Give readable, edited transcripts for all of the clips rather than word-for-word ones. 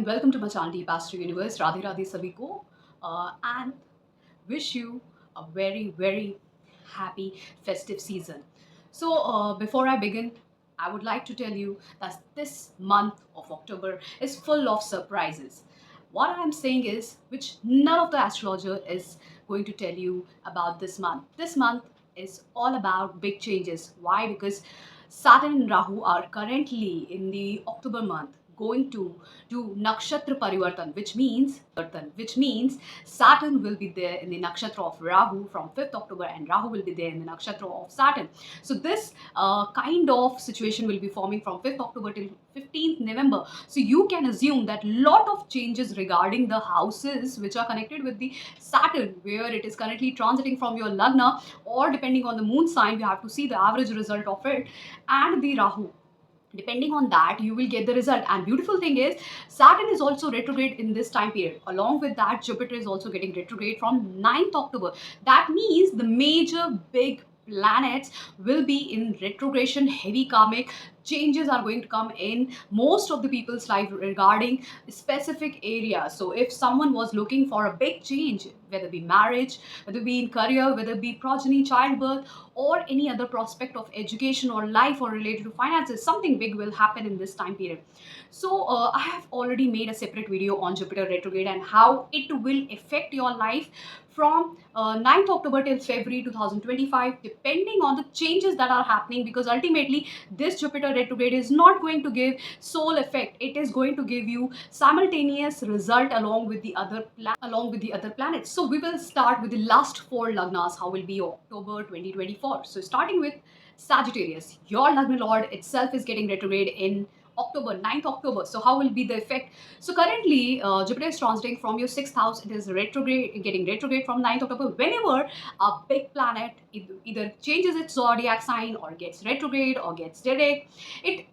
welcome to my channel Deep Astro Universe. Radhe Radhe sabhi ko, and wish you a very happy festive season. So before I begin, I would like to tell you that this month of October is full of surprises. What I am saying is, which none of the astrologer is going to tell you about this month. This month is all about big changes. Why? Because Saturn and Rahu are currently in the October month going to do nakshatra parivartan, which means Saturn will be there in the nakshatra of Rahu from 5th October, and Rahu will be there in the nakshatra of Saturn. So this kind of situation will be forming from 5th October till 15th November. So you can assume that lot of changes regarding the houses which are connected with the Saturn, where it is currently transiting from your Lagna, or depending on the moon sign, you have to see the average result of it, and the Rahu. Depending on that, you will get the result. And beautiful thing is, Saturn is also retrograde in this time period. Along with that, Jupiter is also getting retrograde from 9th October. That means the major big planets will be in retrogression. Heavy karmic changes are going to come in most of the people's life regarding specific areas. So if someone was looking for a big change, whether it be marriage, whether it be in career, whether it be progeny, childbirth, or any other prospect of education or life or related to finances, something big will happen in this time period. So I have already made a separate video on Jupiter retrograde and how it will affect your life from 9th October till February 2025, depending on the changes that are happening, because ultimately this Jupiter retrograde is not going to give sole effect. It is going to give you simultaneous result along with the other planets. So we will start with the last four lagnas, how will be October 2024. So starting with Sagittarius, your lagna lord itself is getting retrograde in October, 9th October. So how will be the effect? So currently Jupiter is transiting from your 6th house. It is retrograde, getting retrograde from 9th October. Whenever a big planet either changes its zodiac sign or gets retrograde or gets direct, it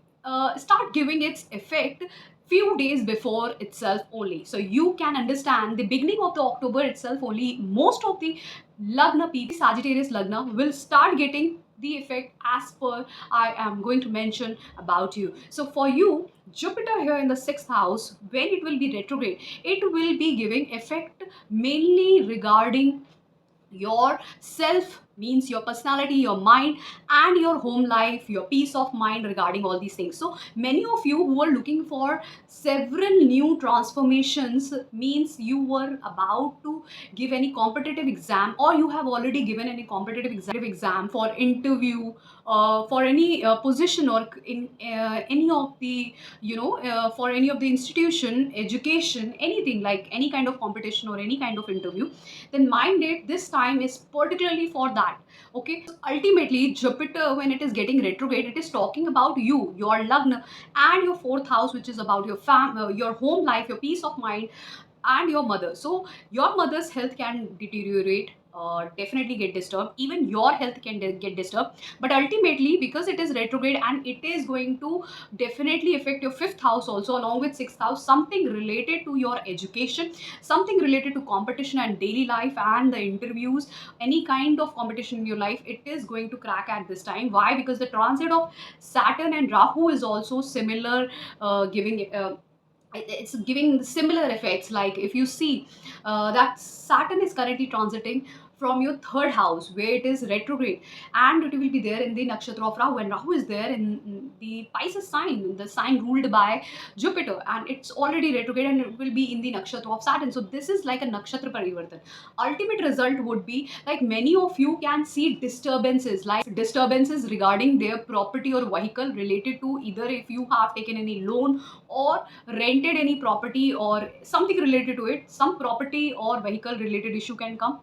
start giving its effect few days before itself only. So you can understand the beginning of the October itself only, most of the lagna people, Sagittarius lagna, will start getting the effect as per I am going to mention about you. So for you, Jupiter here in the 6th house, when it will be retrograde, it will be giving effect mainly regarding your self, means your personality, your mind, and your home life, your peace of mind regarding all these things. So many of you who are looking for several new transformations, means you were about to give any competitive exam, or you have already given any competitive exam for interview, for any position, or in any of the for any of the institution, education, anything like any kind of competition or any kind of interview, then mind it, this time is particularly for that. Okay, so ultimately Jupiter, when it is getting retrograde, it is talking about you, your lagna, and your 4th house, which is about your your home life, your peace of mind, and your mother. So your mother's health can deteriorate, definitely get disturbed, even your health can get disturbed. But ultimately, because it is retrograde and it is going to definitely affect your 5th house also, along with 6th house, something related to your education, something related to competition and daily life and the interviews, any kind of competition in your life, it is going to crack at this time. Why? Because the transit of Saturn and Rahu is also similar, giving it's giving similar effects. Like if you see that Saturn is currently transiting from your 3rd house, where it is retrograde, and it will be there in the nakshatra of Rahu, and Rahu is there in the Pisces sign, the sign ruled by Jupiter, and it's already retrograde, and it will be in the nakshatra of Saturn. So this is like a nakshatra parivartan. Ultimate result would be like many of you can see disturbances, like disturbances regarding their property or vehicle, related to either if you have taken any loan or rented any property or something related to it, some property or vehicle related issue can come.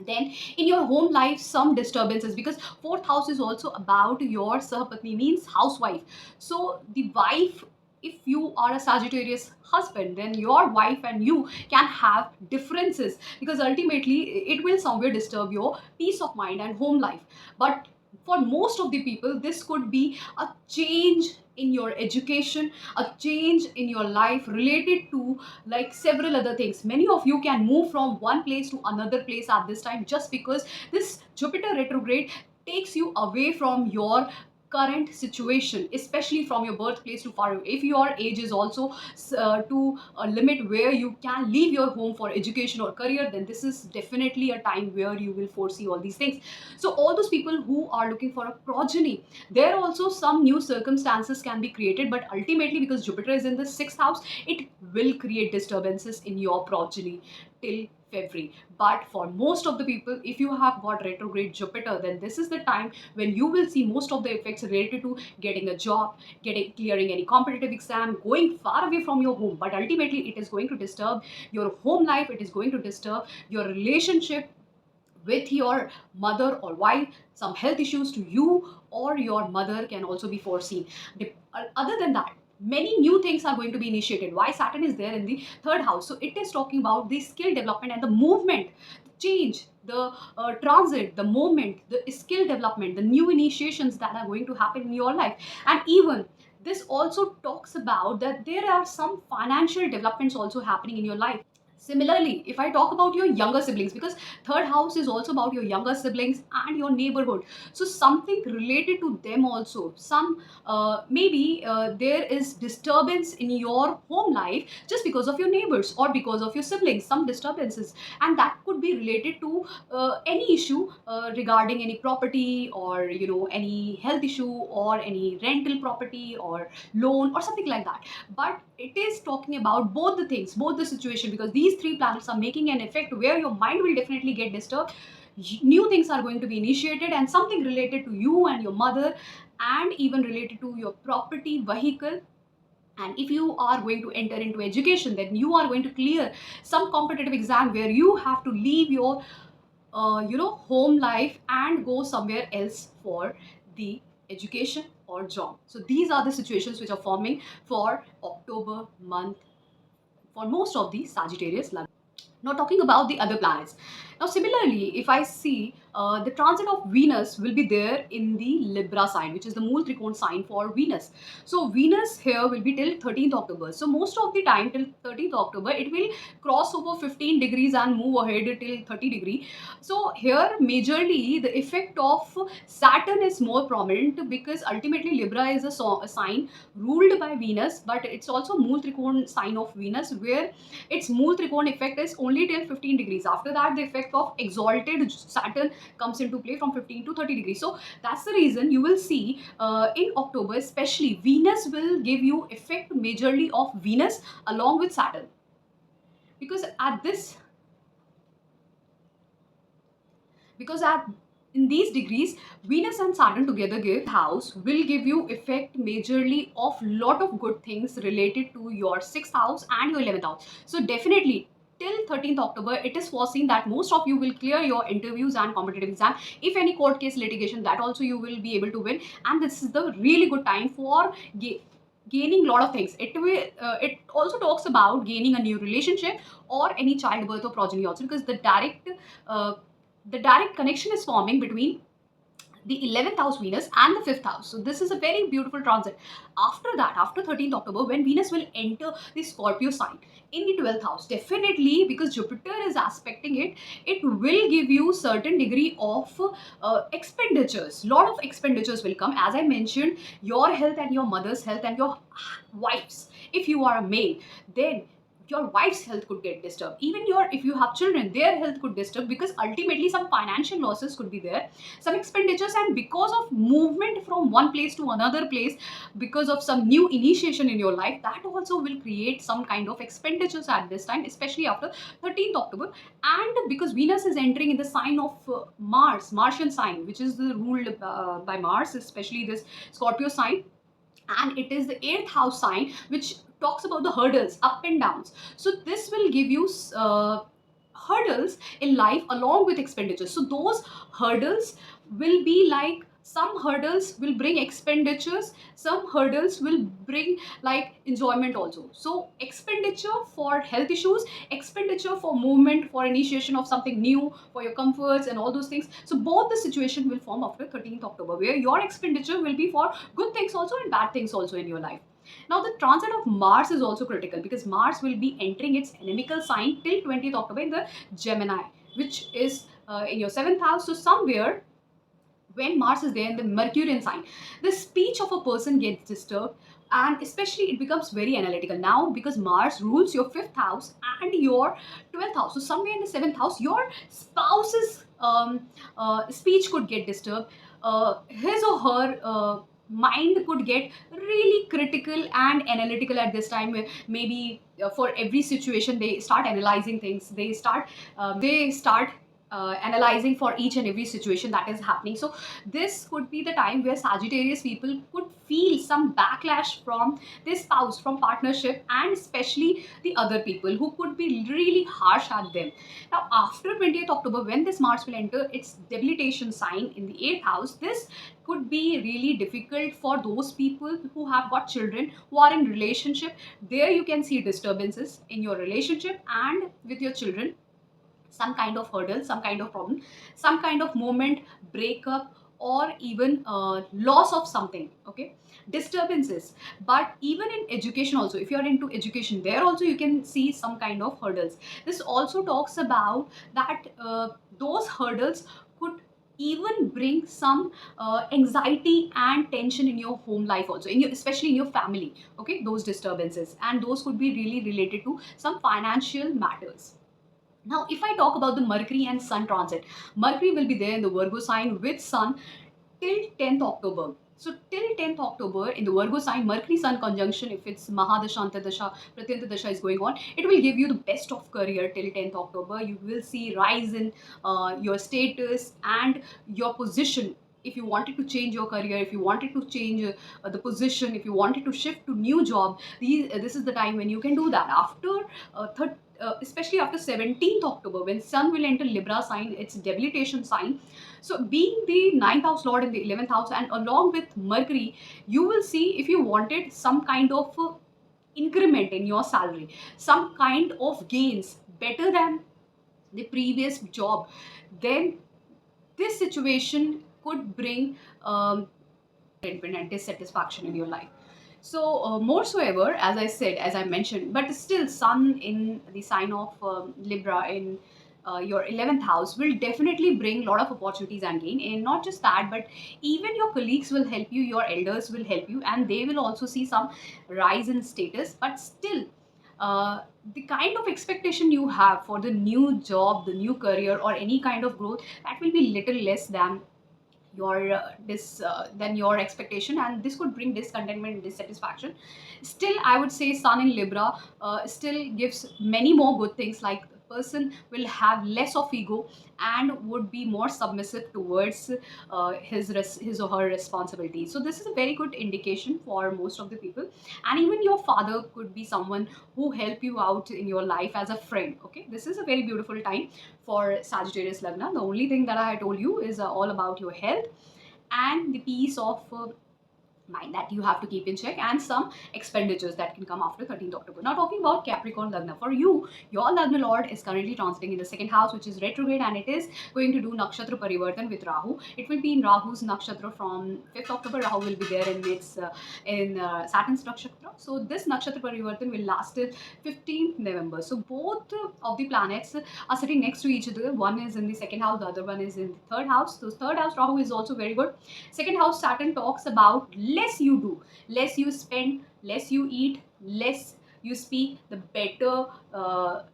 Then in your home life, some disturbances, because 4th house is also about your sahapatni, means housewife. So the wife, if you are a Sagittarius husband, then your wife and you can have differences, because ultimately it will somewhere disturb your peace of mind and home life. But for most of the people, this could be a change in your education, a change in your life related to like several other things. Many of you can move from one place to another place at this time, just because this Jupiter retrograde takes you away from your current situation, especially from your birthplace to far away. If your age is also to a limit where you can leave your home for education or career, then this is definitely a time where you will foresee all these things. So all those people who are looking for a progeny, there also some new circumstances can be created, but ultimately because Jupiter is in the sixth house, it will create disturbances in your progeny till February. But for most of the people, if you have got retrograde Jupiter, then this is the time when you will see most of the effects related to getting a job, getting clearing any competitive exam, going far away from your home. But ultimately, it is going to disturb your home life. It is going to disturb your relationship with your mother or wife. Some health issues to you or your mother can also be foreseen. Other than that, many new things are going to be initiated. Why? Saturn is there in the third house, so it is talking about the skill development and the movement, the change, the transit, the movement, the skill development, the new initiations that are going to happen in your life. And even this also talks about that there are some financial developments also happening in your life. Similarly, if I talk about your younger siblings, because third house is also about your younger siblings and your neighborhood, so something related to them also. Some maybe there is disturbance in your home life just because of your neighbors or because of your siblings. Some disturbances, and that could be related to any issue regarding any property, or any health issue, or any rental property or loan or something like that. But it is talking about both the things, both the situation, because these three planets are making an effect where your mind will definitely get disturbed. New things are going to be initiated, and something related to you and your mother, and even related to your property, vehicle. And if you are going to enter into education, then you are going to clear some competitive exam where you have to leave your home life and go somewhere else for the education or job. So these are the situations which are forming for October month for most of the Sagittarius. Now, talking about the other planets. Now, similarly, if I see the transit of Venus will be there in the Libra sign, which is the Mool Trikon sign for Venus. So, Venus here will be till 13th October. So, most of the time till 13th October, it will cross over 15 degrees and move ahead till 30 degree. So, here majorly the effect of Saturn is more prominent, because ultimately Libra is a sign ruled by Venus, but it's also Mool Trikon sign of Venus, where its Mool Trikon effect is only till 15 degrees. After that, the effect of exalted Saturn comes into play from 15 to 30 degrees. So that's the reason you will see in October, especially Venus will give you effect majorly of Venus along with Saturn, because at in these degrees, Venus and Saturn together give house will give you effect majorly of lot of good things related to your sixth house and your 11th house. So definitely till 13th October, it is foreseen that most of you will clear your interviews and competitive exam. If any court case litigation, that also you will be able to win. And this is the really good time for gaining lot of things. It also talks about gaining a new relationship or any childbirth or progeny also, because uh, the direct connection is forming between the 11th house Venus and the 5th house. So this is a very beautiful transit. After that, after 13th October, when Venus will enter the Scorpio sign in the 12th house, definitely because Jupiter is aspecting it, it will give you certain degree of expenditures. Lot of expenditures will come. As I mentioned, your health and your mother's health and your wife's. If you are a male, then your wife's health could get disturbed. Even your, if you have children, their health could disturb, because ultimately some financial losses could be there, some expenditures. And because of movement from one place to another place, because of some new initiation in your life, that also will create some kind of expenditures at this time, especially after 13th October. And because Venus is entering in the sign of Martian sign, which is ruled by Mars, especially this Scorpio sign, and it is the eighth house sign, which talks about the hurdles, up and downs. So this will give you hurdles in life along with expenditures. So those hurdles will be like, some hurdles will bring expenditures, some hurdles will bring like enjoyment also. So expenditure for health issues, expenditure for movement, for initiation of something new, for your comforts and all those things. So both the situation will form after 13th October, where your expenditure will be for good things also and bad things also in your life. Now, the transit of Mars is also critical, because Mars will be entering its inimical sign till 20th October in the Gemini, which is in your 7th house. So, somewhere when Mars is there in the Mercurian sign, the speech of a person gets disturbed, and especially it becomes very analytical now because Mars rules your fifth house and your 12th house. So, somewhere in the seventh house, your spouse's speech could get disturbed. His or her mind could get really critical and analytical at this time. Maybe for every situation, they start analyzing things, they start analyzing for each and every situation that is happening. So this could be the time where Sagittarius people could feel some backlash from their spouse, from partnership, and especially the other people who could be really harsh at them. Now, after 20th October, when this Mars will enter its debilitation sign in the 8th house, this could be really difficult for those people who have got children, who are in relationship. There you can see disturbances in your relationship and with your children, some kind of hurdle, some kind of problem, some kind of moment, breakup, or even loss of something. Okay, disturbances. But even in education, also, if you are into education, there also you can see some kind of hurdles. This also talks about that those hurdles could even bring some anxiety and tension in your home life also, in your, especially in your family. Okay, those disturbances, and those could be really related to some financial matters. Now, if I talk about the Mercury and Sun transit, Mercury will be there in the Virgo sign with Sun till 10th October. So, till 10th October in the Virgo sign, Mercury Sun conjunction, if it's Mahadasha, Antardasha, Pratyanta Dasha is going on, it will give you the best of career till 10th October. You will see rise in your status and your position. If you wanted to change your career, if you wanted to change the position, if you wanted to shift to new job, this is the time when you can do that. After especially after 17th October, when Sun will enter Libra sign, its debilitation sign. So, being the ninth house lord in the 11th house, and along with Mercury, you will see if you wanted some kind of increment in your salary, some kind of gains better than the previous job, then this situation could bring contentment and dissatisfaction in your life. So, more so ever, as I said, as I mentioned, but still, Sun in the sign of Libra in your 11th house will definitely bring a lot of opportunities and gain. And not just that, but even your colleagues will help you, your elders will help you, and they will also see some rise in status. But still, the kind of expectation you have for the new job, the new career, or any kind of growth, that will be little less than your this than your expectation, and this could bring discontentment and dissatisfaction. Still, I would say Sun in Libra still gives many more good things, like the person will have less of ego and would be more submissive towards his or her responsibility. So this is a very good indication for most of the people. And even your father could be someone who help you out in your life as a friend. Okay, this is a very beautiful time for Sagittarius Lagna. The only thing that I told you is all about your health and the peace of mind that you have to keep in check, and some expenditures that can come after 13th October. Now, talking about Capricorn Lagna, for you, your Lagna Lord is currently transiting in the second house, which is retrograde, and it is going to do Nakshatra Parivartan with Rahu. It will be in Rahu's Nakshatra from 5th October. Rahu will be there in its Saturn's Nakshatra. So, this Nakshatra Parivartan will last till 15th November. So, both of the planets are sitting next to each other. One is in the second house, the other one is in the third house. So, third house Rahu is also very good. Second house Saturn talks about less you do, less you spend, less you eat, less you speak, the better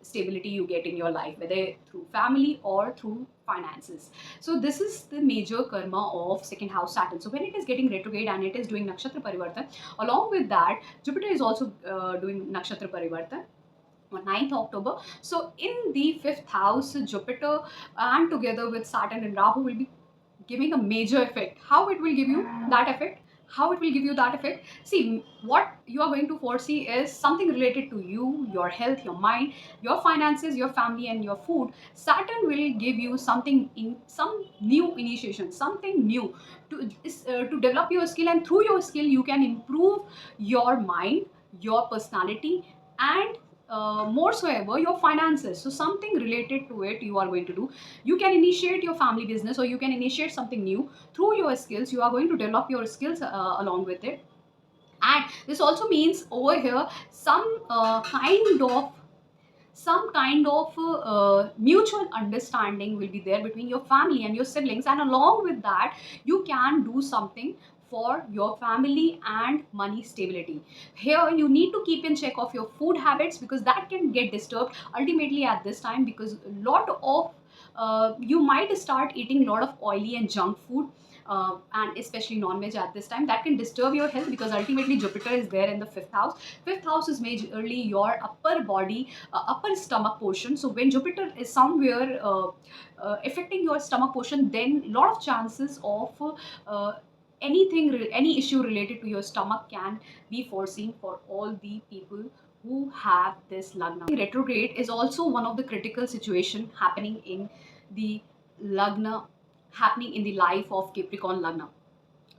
stability you get in your life, whether through family or through finances. So this is the major karma of second house Saturn. So when it is getting retrograde and it is doing Nakshatra Parivartan, along with that, Jupiter is also doing Nakshatra Parivartan on 9th October. So in the fifth house, Jupiter and together with Saturn and Rahu will be giving a major effect. How it will give you that effect? How it will give you that effect? See, what you are going to foresee is something related to you, your health, your mind, your finances, your family, and your food. Saturn will give you something in some new initiation, something new to develop your skill, and through your skill, you can improve your mind, your personality, and more so ever your finances. So something related to it you are going to do. You can initiate your family business, or you can initiate something new through your skills. You are going to develop your skills along with it. And this also means over here some kind of some kind of mutual understanding will be there between your family and your siblings, and along with that you can do something for your family and money stability. Here you need to keep in check of your food habits, because that can get disturbed ultimately at this time, because a lot of you might start eating a lot of oily and junk food, and especially non-veg at this time. That can disturb your health, because ultimately Jupiter is there in the fifth house. Fifth house is majorly your upper body, upper stomach portion. So when Jupiter is somewhere affecting your stomach portion, then a lot of chances of any issue related to your stomach can be foreseen for all the people who have this lagna. Retrograde is also one of the critical situation happening in the lagna, happening in the life of Capricorn lagna.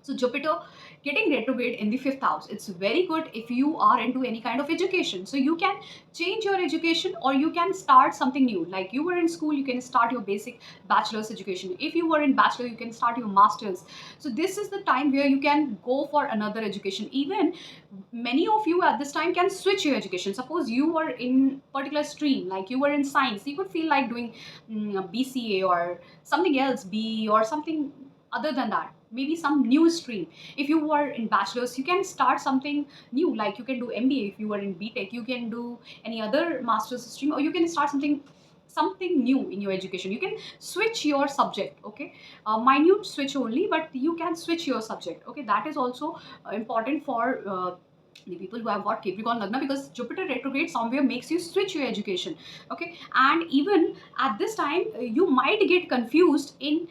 So Jupiter getting retrograde in the fifth house, it's very good if you are into any kind of education. So you can change your education, or you can start something new. Like you were in school, you can start your basic bachelor's education. If you were in bachelor, you can start your master's. So this is the time where you can go for another education. Even many of you at this time can switch your education. Suppose you were in particular stream, like you were in science, you could feel like doing BCA or something else, B or something other than that, maybe some new stream. If you were in bachelor's, you can start something new, like you can do MBA. If you were in BTech, you can do any other master's stream, or you can start something new in your education. You can switch your subject, okay, minute switch only, but you can switch your subject, okay. That is also important for the people who have got Capricorn Lagna, because Jupiter retrograde somewhere makes you switch your education, okay. And even at this time, you might get confused in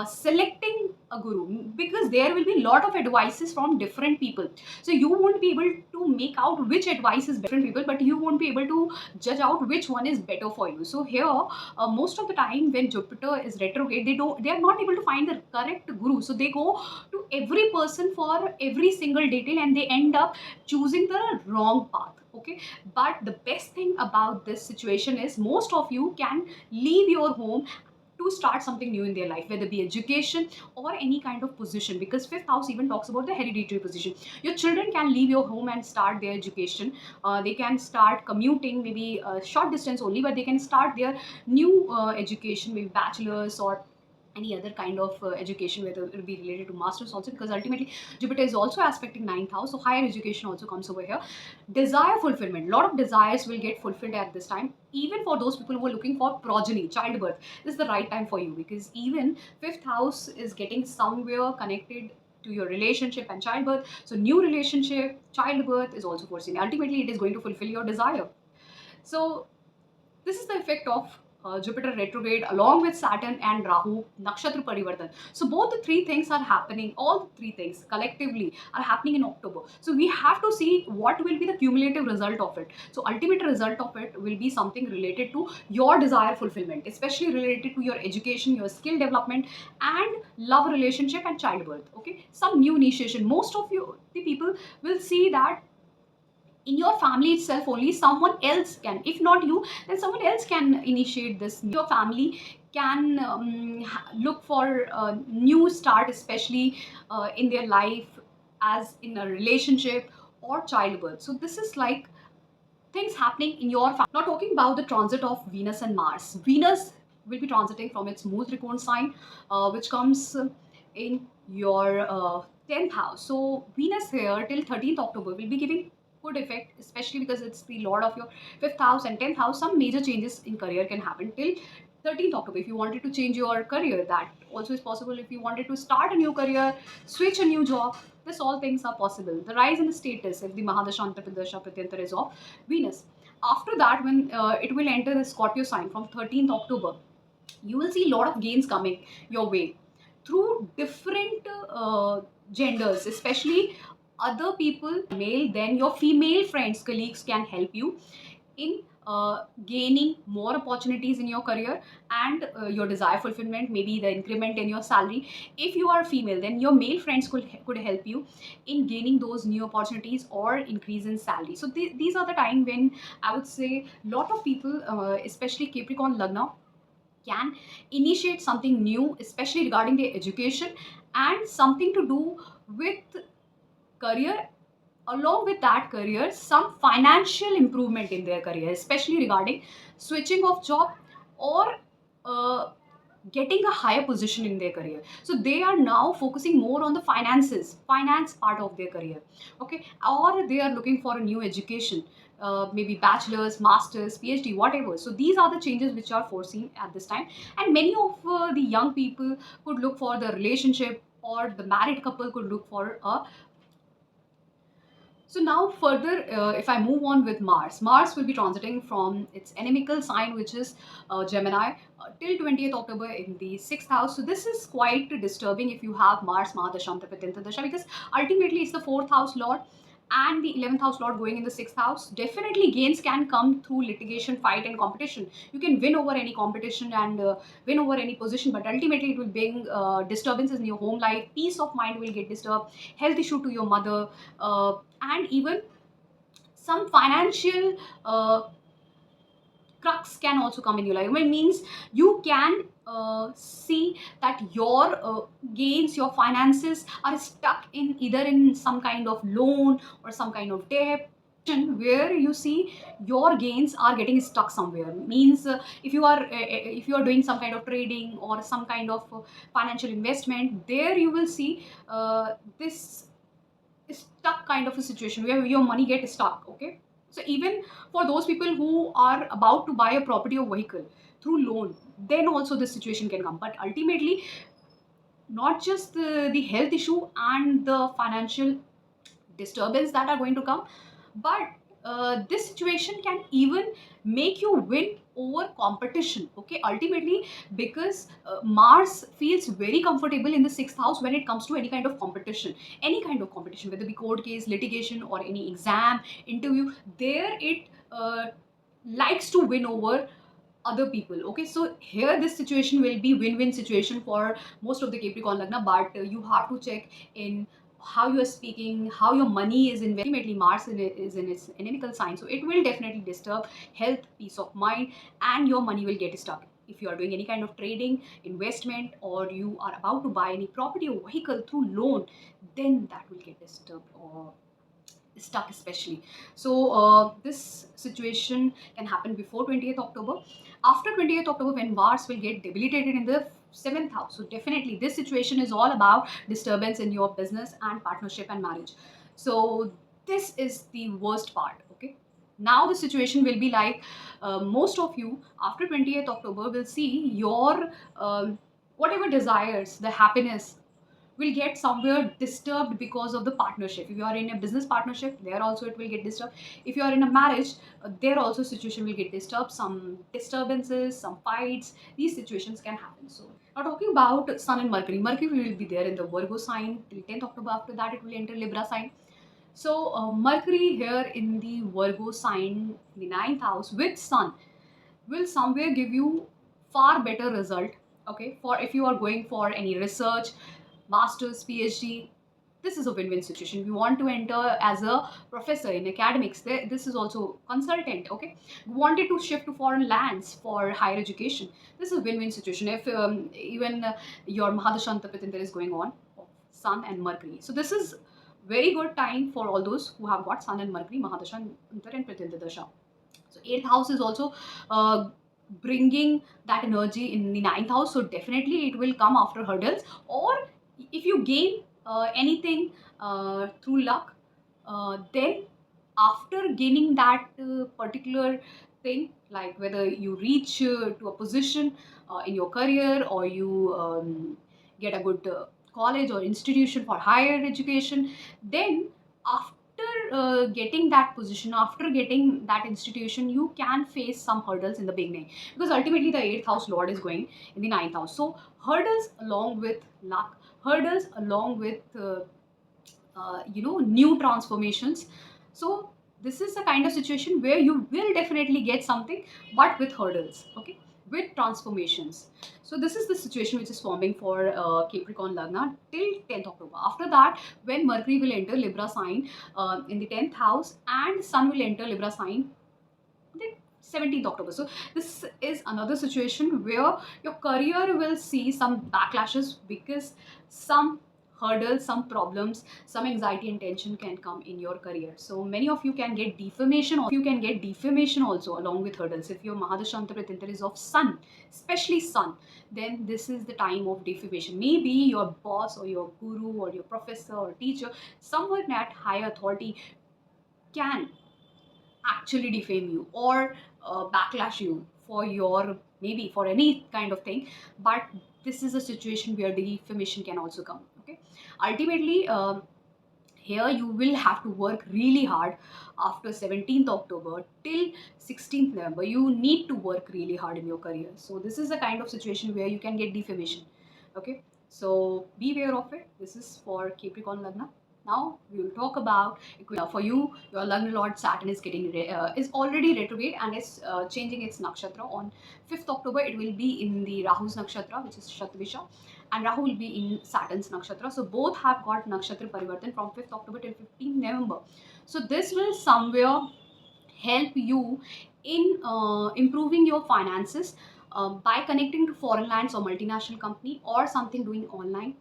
selecting a guru, because there will be a lot of advices from different people. So you won't be able to make out which advice is different people, but you won't be able to judge out which one is better for you. So here, most of the time when Jupiter is retrograde, they are not able to find the correct guru. So they go to every person for every single detail, and they end up choosing the wrong path, okay. But the best thing about this situation is most of you can leave your home to start something new in their life, whether it be education or any kind of position, because fifth house even talks about the hereditary position. Your children can leave your home and start their education. They can start commuting, maybe a short distance only, but they can start their new education, maybe bachelor's or any other kind of education, whether it will be related to masters also, because ultimately Jupiter is also aspecting ninth house, so higher education also comes over here. Desire fulfillment, a lot of desires will get fulfilled at this time. Even for those people who are looking for progeny, childbirth, this is the right time for you, because even fifth house is getting somewhere connected to your relationship and childbirth. So new relationship, childbirth is also foreseen. Ultimately it is going to fulfill your desire. So this is the effect of Jupiter retrograde along with Saturn and Rahu Nakshatra Parivartan. So both the three things are happening, all the three things collectively are happening in October. So we have to see what will be the cumulative result of it. So ultimate result of it will be something related to your desire fulfillment, especially related to your education, your skill development, and love relationship and childbirth. Okay, some new initiation. Most of you, the people, will see that in your family itself only someone else can, if not you, then someone else can initiate this. Your family can look for a new start, especially in their life, as in a relationship or childbirth. So this is like things happening in your family. Now talking about the transit of Venus and Mars. Venus will be transiting from its Mool Trikon sign, which comes in your 10th house. So Venus here till 13th October will be giving good effect, especially because it's the lord of your 5th house and 10th house. Some major changes in career can happen till 13th October. If you wanted to change your career, that also is possible. If you wanted to start a new career, switch a new job, this all things are possible. The rise in status, if the Mahadasha Antapradasha Pratyantar is of Venus. After that, when it will enter the Scorpio sign from 13th October, you will see a lot of gains coming your way through different genders, especially other people, male, then your female friends, colleagues can help you in gaining more opportunities in your career and your desire fulfillment, maybe the increment in your salary. If you are female, then your male friends could help you in gaining those new opportunities or increase in salary. So these are the time when I would say a lot of people, especially Capricorn Lagna, can initiate something new, especially regarding their education and something to do with career along with that career, some financial improvement in their career, especially regarding switching of job or uh, getting a higher position in their career. So they are now focusing more on the finance part of their career. Okay, or they are looking for a new education, maybe bachelor's, master's, phd, whatever. So these are the changes which are foreseen at this time. And many of the young people could look for the relationship, or the married couple could look for a. So now further, if I move on with Mars, Mars will be transiting from its inimical sign, which is Gemini, till 20th October in the sixth house. So this is quite disturbing if you have Mars, Mahadashanta, Pitanta Dasha, because ultimately it's the fourth house lord and the 11th house lord going in the sixth house. Definitely gains can come through litigation, fight, and competition. You can win over any competition and win over any position, but ultimately it will bring disturbances in your home life. Peace of mind will get disturbed, health issue to your mother, and even some financial crux can also come in your life. It means you can see that your gains, your finances are stuck in either in some kind of loan or some kind of debt, where you see your gains are getting stuck somewhere. Means if you are doing some kind of trading or some kind of financial investment, there you will see this stuck kind of a situation where your money get stuck. Okay, so even for those people who are about to buy a property or vehicle through loan, then also this situation can come. But ultimately, not just the health issue and the financial disturbance that are going to come, but this situation can even make you win over competition. Okay, ultimately, because Mars feels very comfortable in the sixth house when it comes to any kind of competition, whether it be court case, litigation, or any exam, interview. There it likes to win over other people. Okay, so here this situation will be win-win situation for most of the Capricorn Lagna, but you have to check in how you are speaking, how your money is invested. Ultimately, Mars is in its inimical sign, so it will definitely disturb health, peace of mind, and your money will get stuck. If you are doing any kind of trading, investment, or you are about to buy any property or vehicle through loan, then that will get disturbed or stuck especially. So this situation can happen before 20th October. After 20th October, when Mars will get debilitated in the seventh house, so definitely this situation is all about disturbance in your business and partnership and marriage. So this is the worst part. Okay, now the situation will be like, most of you after 20th October will see your whatever desires, the happiness, will get somewhere disturbed because of the partnership. If you are in a business partnership, there also it will get disturbed. If you are in a marriage, there also situation will get disturbed. Some disturbances, some fights, these situations can happen. So now talking about Sun and Mercury. Mercury will be there in the Virgo sign till 10th October. After that, it will enter Libra sign. So Mercury here in the Virgo sign, the ninth house with Sun, will somewhere give you far better result. Okay, for if you are going for any research, masters, phd, this is a win-win situation. If you want to enter as a professor in academics, this is also consultant. Okay, wanted to shift to foreign lands for higher education, this is a win-win situation. If even your Mahadashanta Pitindra is going on, Sun and Mercury, so this is very good time for all those who have got Sun and Mercury, Mahadashanta and Pitindra Dasha. So eighth house is also uh, bringing that energy in the ninth house. So definitely it will come after hurdles, or if you gain anything through luck, then after gaining that particular thing, like whether you reach to a position in your career, or you get a good college or institution for higher education, then after getting that position, after getting that institution, you can face some hurdles in the beginning, because ultimately the eighth house lord is going in the ninth house. So hurdles along with luck, hurdles along with new transformations. So this is a kind of situation where you will definitely get something, but with hurdles. Okay, with transformations. So this is the situation which is forming for Capricorn Lagna till 10th October. After that, when Mercury will enter Libra sign in the 10th house, and Sun will enter Libra sign the 17th October. So this is another situation where your career will see some backlashes, because some hurdles, some problems, some anxiety and tension can come in your career. So many of you can get defamation also along with hurdles. If your Mahadasha Antaprathintar is of Sun, especially Sun, then this is the time of defamation. Maybe your boss or your guru or your professor or teacher, someone at high authority can actually defame you or backlash you for your, maybe for any kind of thing. But this is a situation where the defamation can also come. Okay, ultimately, here you will have to work really hard. After 17th October till 16th November, you need to work really hard in your career. So this is a kind of situation where you can get defamation. Okay, so be aware of it. This is for Capricorn Lagna. Now we will talk about for you. Your Lagna Lord Saturn is is already retrograde and is changing its nakshatra on 5th October. It will be in the Rahu's nakshatra, which is Shatvisha, and Rahu will be in Saturn's nakshatra. So both have got nakshatra parivartan from 5th October till 15th November. So this will somewhere help you in improving your finances by connecting to foreign lands or multinational company or something doing online.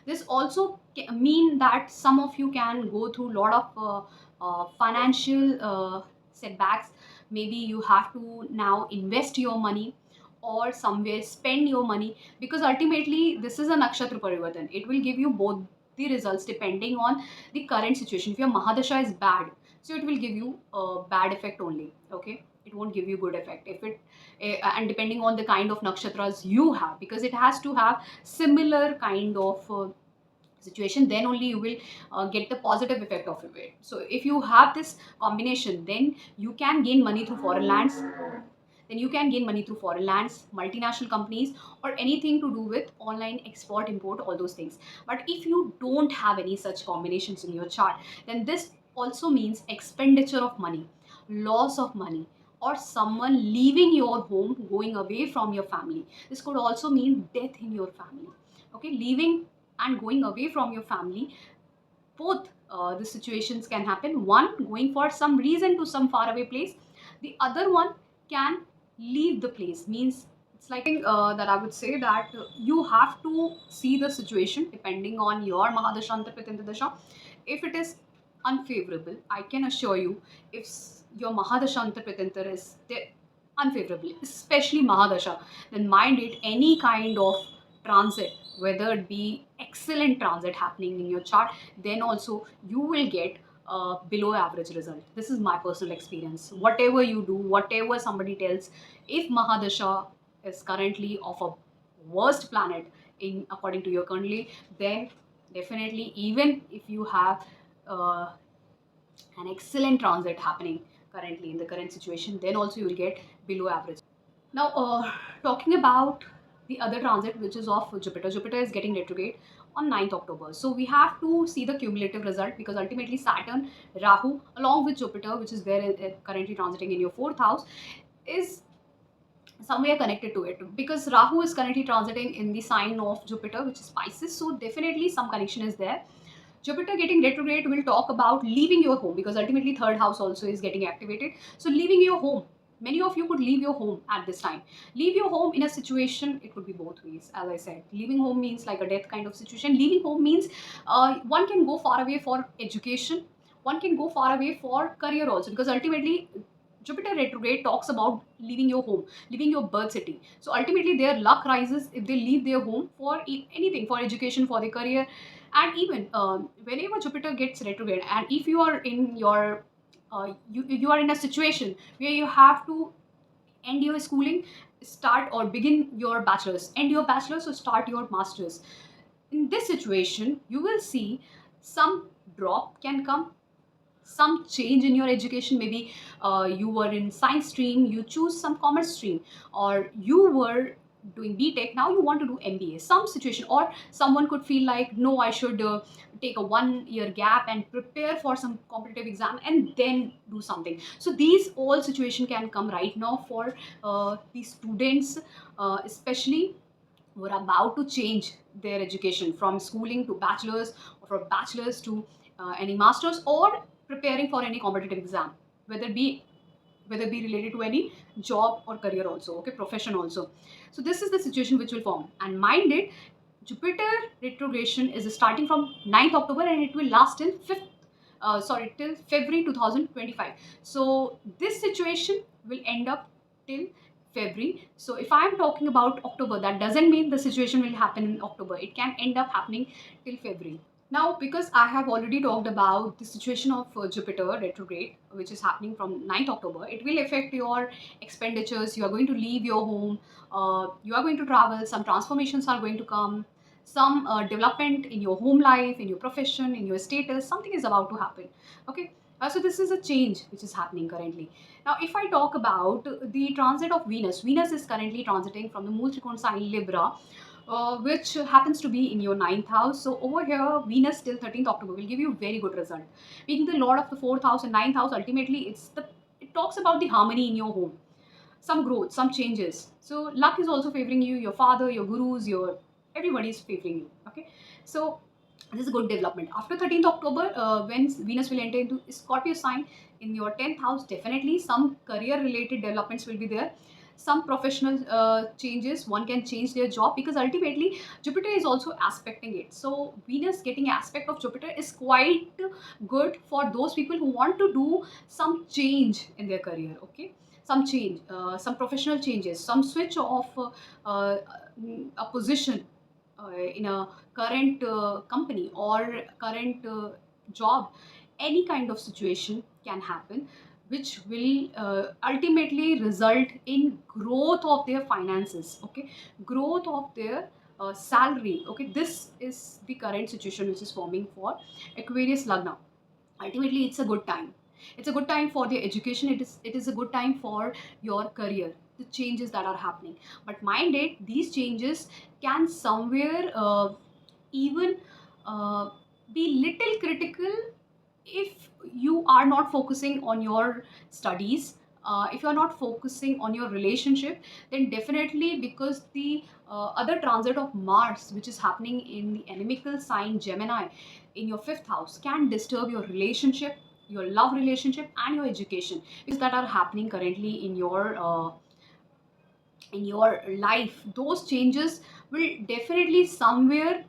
This also mean that some of you can go through a lot of financial setbacks. Maybe you have to now invest your money or somewhere spend your money, because ultimately this is a nakshatra parivartan. It will give you both the results depending on the current situation. If your Mahadasha is bad, so it will give you a bad effect only. Okay, it won't give you good effect if it and depending on the kind of nakshatras you have, because it has to have similar kind of situation, then only you will get the positive effect of it. So if you have this combination, then you can gain money through foreign lands, multinational companies, or anything to do with online export, import, all those things. But if you don't have any such combinations in your chart, then this also means expenditure of money, loss of money, or someone leaving your home, going away from your family. This could also mean death in your family. Okay, leaving and going away from your family, both the situations can happen. One, going for some reason to some faraway place. The other one can leave the place, means it's like that I would say that you have to see the situation depending on your Mahadashanta Pitindadasha. If it is unfavorable, I can assure you, if your Mahadashanta Pitintar is unfavorable, especially Mahadasha, then mind it, any kind of transit, whether it be excellent transit happening in your chart, then also you will get below average result. This is my personal experience. Whatever you do, whatever somebody tells, if Mahadasha is currently of a worst planet in according to your currently, then definitely, even if you have uh, an excellent transit happening currently in the current situation, then also you will get below average. Now, talking about the other transit, which is of Jupiter. Jupiter is getting retrograde on 9th October. So we have to see the cumulative result, because ultimately Saturn, Rahu, along with Jupiter, which is there currently transiting in your fourth house, is somewhere connected to it, because Rahu is currently transiting in the sign of Jupiter, which is Pisces. So definitely some connection is there. Jupiter getting retrograde will talk about leaving your home, because ultimately third house also is getting activated. So leaving your home. Many of you could leave your home at this time. Leave your home in a situation, it could be both ways. As I said, leaving home means like a death kind of situation. Leaving home means one can go far away for education. One can go far away for career also, because ultimately Jupiter retrograde talks about leaving your home, leaving your birth city. So ultimately, their luck rises if they leave their home for anything, for education, for their career, and even whenever Jupiter gets retrograde, and if you are in your you are in a situation where you have to end your schooling, start or begin your bachelor's, end your bachelor's or start your master's. In this situation, you will see some drop can come, some change in your education. Maybe you were in science stream, you choose some commerce stream, or you were doing BTech, now you want to do MBA, some situation. Or someone could feel like, no, I should take a 1 year gap and prepare for some competitive exam and then do something. So these all situation can come right now for the students, especially who are about to change their education from schooling to bachelor's, or from bachelor's to any master's, or preparing for any competitive exam, whether it be related to any job or career also, okay, profession also. So this is the situation which will form, and mind it, Jupiter retrogression is starting from 9th October and it will last till 5th, till February 2025. So this situation will end up till February. So if I am talking about October, that doesn't mean the situation will happen in October. It can end up happening till February. Now, because I have already talked about the situation of Jupiter retrograde, which is happening from 9th October, it will affect your expenditures. You are going to leave your home, you are going to travel, some transformations are going to come, some development in your home life, in your profession, in your status, something is about to happen. Okay. So this is a change which is happening currently. Now, if I talk about the transit of Venus, Venus is currently transiting from the Mool Trikon sign Libra, which happens to be in your ninth house. So over here, Venus till 13th October will give you very good result. Being the lord of the fourth house and ninth house, ultimately it talks about the harmony in your home, some growth, some changes. So luck is also favoring you, your father, your gurus, your everybody is favoring you. Okay, so this is a good development. After 13th October, when Venus will enter into Scorpio sign in your 10th house, definitely some career related developments will be there. Some professional changes, one can change their job because ultimately Jupiter is also aspecting it. So Venus getting aspect of Jupiter is quite good for those people who want to do some change in their career. Okay, some change, some professional changes, some switch of a position in a current company or current job. Any kind of situation can happen which will ultimately result in growth of their finances. Okay, growth of their salary. Okay, this is the current situation which is forming for Aquarius Lagna. Ultimately it's a good time, it's a good time for their education, it is a good time for your career, the changes that are happening. But mind it, these changes can somewhere even uh, be little critical if you are not focusing on your studies, if you are not focusing on your relationship, then definitely, because the other transit of Mars which is happening in the inimical sign Gemini in your fifth house can disturb your relationship, your love relationship and your education, because that are happening currently in your life. Those changes will definitely somewhere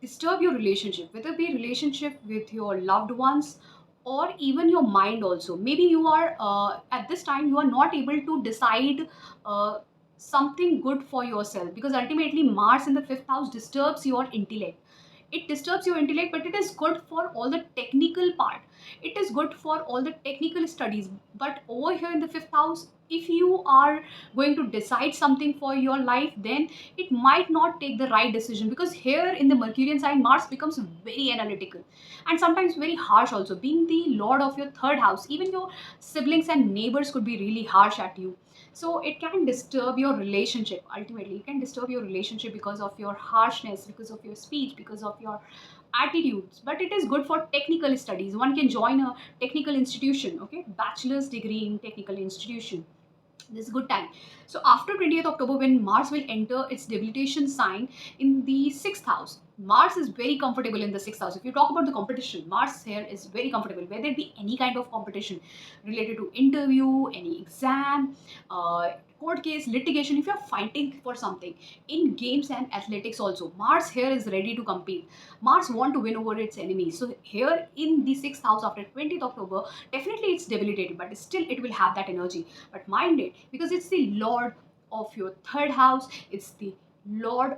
disturb your relationship, whether it be relationship with your loved ones or even your mind also. Maybe you are at this time you are not able to decide uh, something good for yourself, because ultimately Mars in the fifth house disturbs your intellect. It disturbs your intellect, but it is good for all the technical part, it is good for all the technical studies. But over here in the fifth house, if you are going to decide something for your life, then it might not take the right decision, because here in the Mercurian sign Mars becomes very analytical and sometimes very harsh also. Being the lord of your third house, even your siblings and neighbors could be really harsh at you. So it can disturb your relationship. Ultimately it can disturb your relationship because of your harshness, because of your speech, because of your attitudes. But it is good for technical studies, one can join a technical institution. Okay, bachelor's degree in technical institution, this is good time. So after 20th October, when Mars will enter its debilitation sign in the sixth house, Mars is very comfortable in the sixth house. If you talk about the competition, Mars here is very comfortable, whether it be any kind of competition related to interview, any exam, court case, litigation. If you're fighting for something in games and athletics also, Mars here is ready to compete. Mars want to win over its enemies. So here in the sixth house after 20th October, definitely it's debilitated, but still it will have that energy. But mind it, because it's the lord of your third house, it's the lord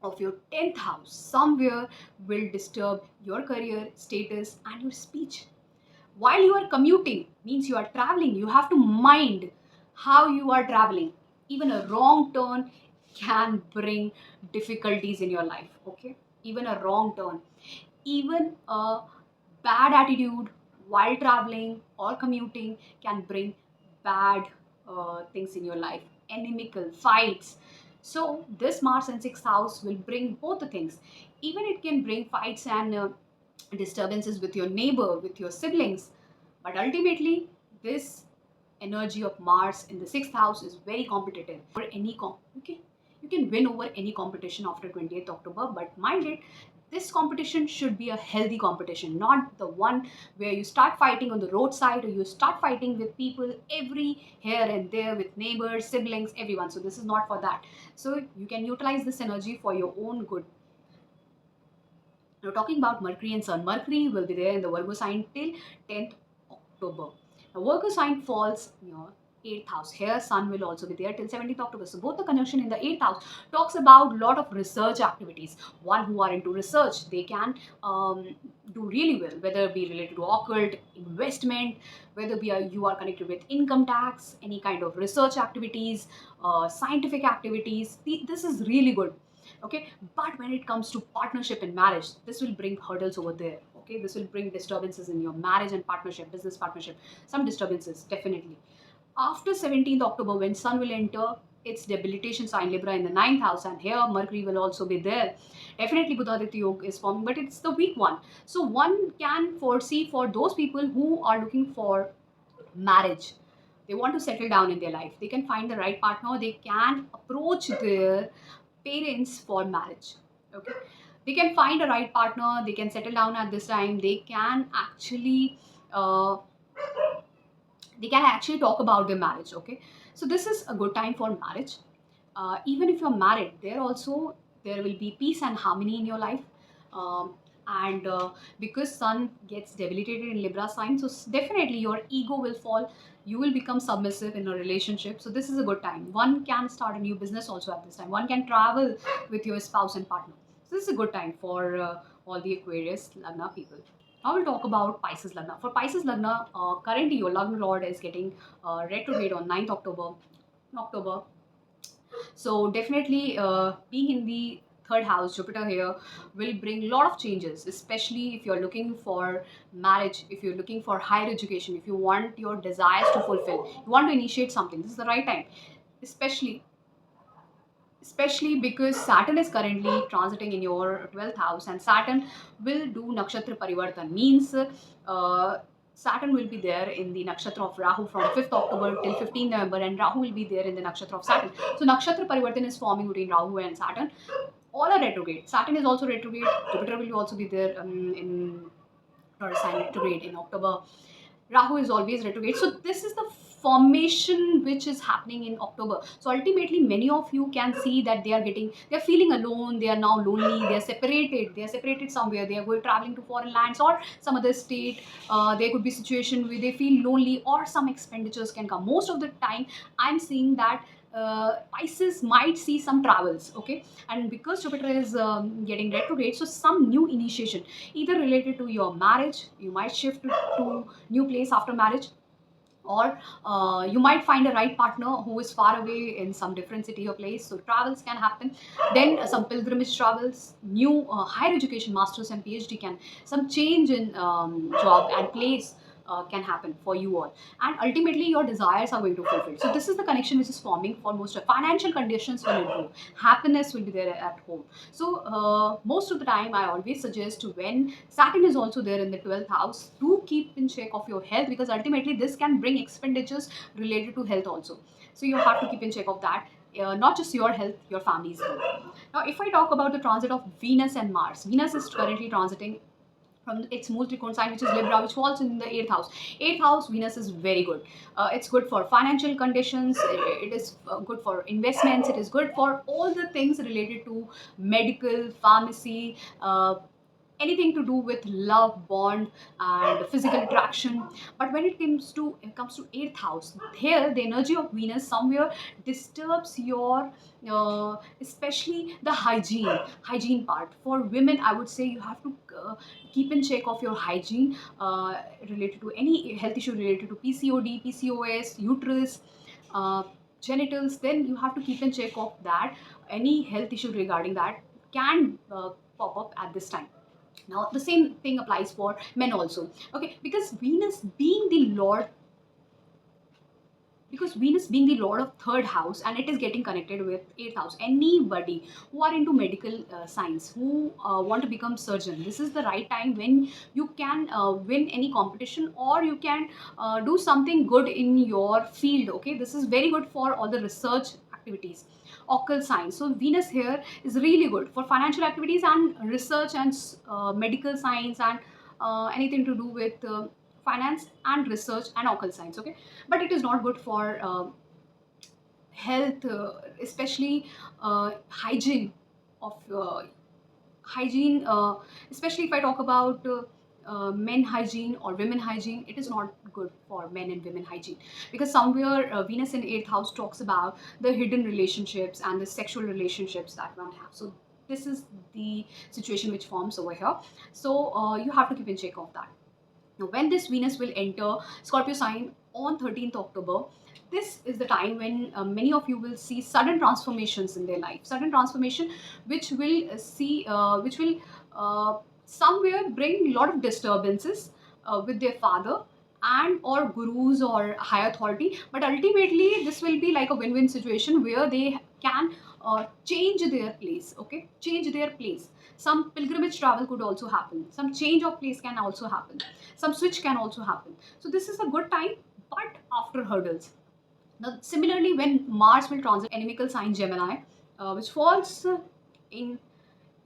of your 10th house, somewhere will disturb your career status and your speech. While you are commuting, means you are traveling, you have to mind how you are traveling. Even a wrong turn can bring difficulties in your life. Okay, even a wrong turn, even a bad attitude while traveling or commuting can bring bad things in your life, inimical fights. So this Mars in sixth house will bring both the things. Even it can bring fights and disturbances with your neighbor, with your siblings. But ultimately, this energy of Mars in the sixth house is very competitive. For any okay, you can win over any competition after 20th October. But mind it, this competition should be a healthy competition, not the one where you start fighting on the roadside or you start fighting with people every here and there, with neighbors, siblings, everyone. So this is not for that. So you can utilize this energy for your own good. Now, talking about Mercury and Sun, Mercury will be there in the Virgo sign till 10th October. Now, Virgo sign falls, 8th house. Here, Sun will also be there till 17th October. So, both the conjunction in the 8th house talks about a lot of research activities. One who are into research, they can do really well, whether it be related to occult, investment, whether you are connected with income tax, any kind of research activities, scientific activities. This is really good. Okay, but when it comes to partnership and marriage, this will bring hurdles over there. Okay, this will bring disturbances in your marriage and partnership, business partnership, some disturbances definitely. After 17th October, when Sun will enter its debilitation sign Libra in the ninth house, and here Mercury will also be there. Definitely Buddhaditya Yoga is forming, but it's the weak one. So one can foresee for those people who are looking for marriage, they want to settle down in their life, they can find the right partner, they can approach their parents for marriage. Okay, they can find a right partner, they can settle down at this time, uh, they can actually talk about their marriage. Okay, so this is a good time for marriage. Even if you're married, there will be peace and harmony in your life. And Because Sun gets debilitated in Libra sign, so definitely your ego will fall, you will become submissive in a relationship. So this is a good time. One can start a new business also at this time, one can travel with your spouse and partner. So this is a good time for all the Aquarius Lagna people. Now we'll talk about Pisces Lagna. For Pisces Lagna, currently your Lagna Lord is getting retrograde on 9th October. So definitely being in the third house, Jupiter here will bring a lot of changes, especially if you're looking for marriage, if you're looking for higher education, if you want your desires to fulfill, you want to initiate something. This is the right time, especially especially because Saturn is currently transiting in your 12th house, and Saturn will do nakshatra parivartan, means Saturn will be there in the nakshatra of Rahu from 5th October till 15th November, and Rahu will be there in the nakshatra of Saturn. So nakshatra parivartan is forming between Rahu and Saturn. All are retrograde. Saturn is also retrograde. Jupiter will also be there in Taurus sign retrograde in October. Rahu is always retrograde. So this is the formation which is happening in October. So ultimately, many of you can see that they're feeling alone. They are now lonely. They are separated. They are separated somewhere. They are going traveling to foreign lands or some other state. There could be situation where they feel lonely, or some expenditures can come. Most of the time, I'm seeing that Pisces might see some travels. Okay, and because Jupiter is getting retrograde, so some new initiation, either related to your marriage, you might shift to new place after marriage, or you might find a right partner who is far away in some different city or place, so travels can happen. Then some pilgrimage travels, new higher education, masters and PhD, can some change in job and place can happen for you all, and ultimately your desires are going to fulfill. So this is the connection which is forming for most of financial conditions will improve, happiness will be there at home. So most of the time I always suggest, when Saturn is also there in the 12th house, do keep in check of your health, because ultimately this can bring expenditures related to health also. So you have to keep in check of that. Not just your health, your family's health. Now, if I talk about the transit of Venus and Mars, Venus is currently transiting from its moon Trikon sign, which is Libra, which falls in the 8th house. 8th house, Venus is very good. It's good for financial conditions, it is good for investments, it is good for all the things related to medical, pharmacy, anything to do with love, bond, and physical attraction. But when it comes to 8th house, here the energy of Venus somewhere disturbs your especially the hygiene part. For women, I would say you have to keep in check of your hygiene related to any health issue related to PCOD, PCOS, uterus, uh, genitals. Then you have to keep in check of that. Any health issue regarding that can pop up at this time. Now the same thing applies for men also. Okay, because Venus being the lord of third house, and it is getting connected with 8th house, anybody who are into medical science, who want to become surgeon, this is the right time when you can win any competition, or you can do something good in your field. Okay, this is very good for all the research activities, occult science. So Venus here is really good for financial activities and research and medical science, and anything to do with finance and research and occult science. Okay, but it is not good for health, especially hygiene of hygiene, especially if I talk about men hygiene or women hygiene, it is not good for men and women hygiene, because somewhere Venus in 8th house talks about the hidden relationships and the sexual relationships that one have. So this is the situation which forms over here. So you have to keep in check of that. Now, when this Venus will enter Scorpio sign on 13th October, this is the time when many of you will see sudden transformations in their life. Sudden transformation, which will somewhere bring a lot of disturbances with their father and or gurus or higher authority. But ultimately, this will be like a win-win situation where they can change their place. Okay, change their place. Some pilgrimage travel could also happen. Some change of place can also happen. Some switch can also happen. So this is a good time, but after hurdles. Now, similarly, when Mars will transit inimical sign Gemini, which falls in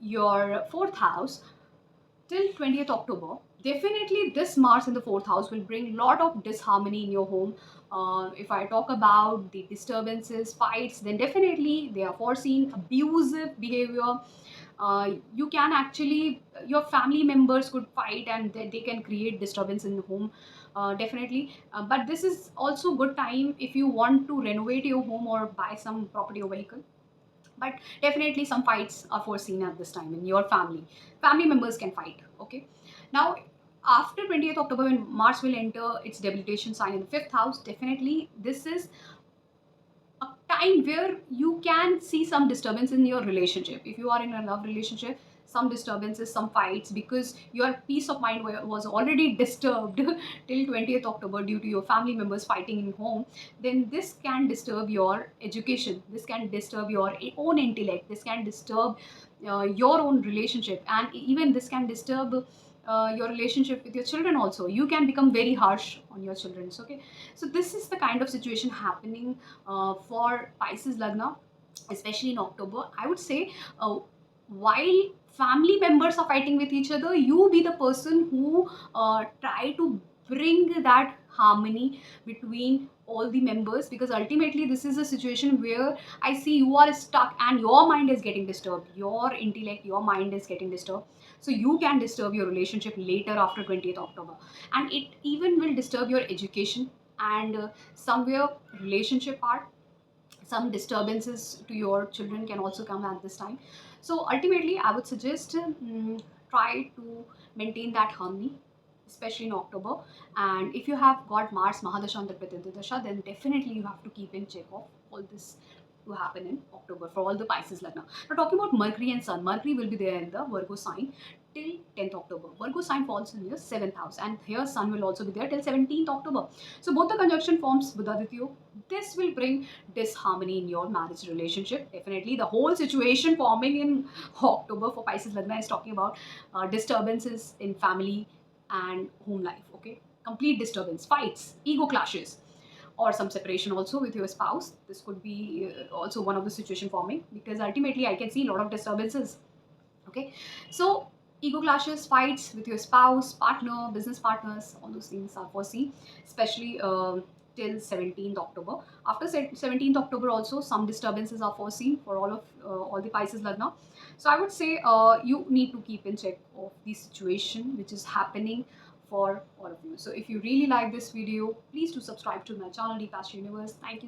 your fourth house till 20th October, definitely this Mars in the fourth house will bring lot of disharmony in your home. If I talk about the disturbances, fights, then definitely they are foreseen abusive behavior. You can actually, your family members could fight and they can create disturbance in the home, definitely. But this is also good time if you want to renovate your home or buy some property or vehicle. But definitely some fights are foreseen at this time in your family members can fight. Okay, now after 20th October, when Mars will enter its debilitation sign in the fifth house, definitely this is a time where you can see some disturbance in your relationship. If you are in a love relationship, some disturbances, some fights, because your peace of mind was already disturbed till 20th October due to your family members fighting in home, then this can disturb your education, this can disturb your own intellect, this can disturb your own relationship, and even this can disturb your relationship with your children also. You can become very harsh on your children. Okay, so this is the kind of situation happening for Pisces Lagna, especially in October. I would say, while family members are fighting with each other, you be the person who try to bring that harmony between all the members, because ultimately this is a situation where I see you are stuck and your mind is getting disturbed, your intellect, your mind is getting disturbed. So you can disturb your relationship later after 20th October, and it even will disturb your education and somewhere relationship part. Some disturbances to your children can also come at this time. So ultimately I would suggest, try to maintain that harmony, especially in October. And if you have got Mars Mahadasha and Dasha, then definitely you have to keep in check of all this to happen in October for all the Pisces Lagna. Now, talking about Mercury and Sun, Mercury will be there in the Virgo sign till 10th October. Virgo sign falls in your 7th house, and here Sun will also be there till 17th October. So both the conjunction forms Buddhaditya. This will bring disharmony in your marriage relationship. Definitely, the whole situation forming in October for Pisces Lagna is talking about disturbances in family and home life. Okay, complete disturbance, fights, ego clashes, or some separation also with your spouse. This could be also one of the situation forming, because ultimately I can see a lot of disturbances. Okay, so ego clashes, fights with your spouse, partner, business partners, all those things are foreseen, especially till 17th October. After 17th October also some disturbances are foreseen for all the Pisces Lagna. So I would say you need to keep in check of the situation which is happening for all of you. So if you really like this video, please do subscribe to my channel, Deepash Universe. Thank you.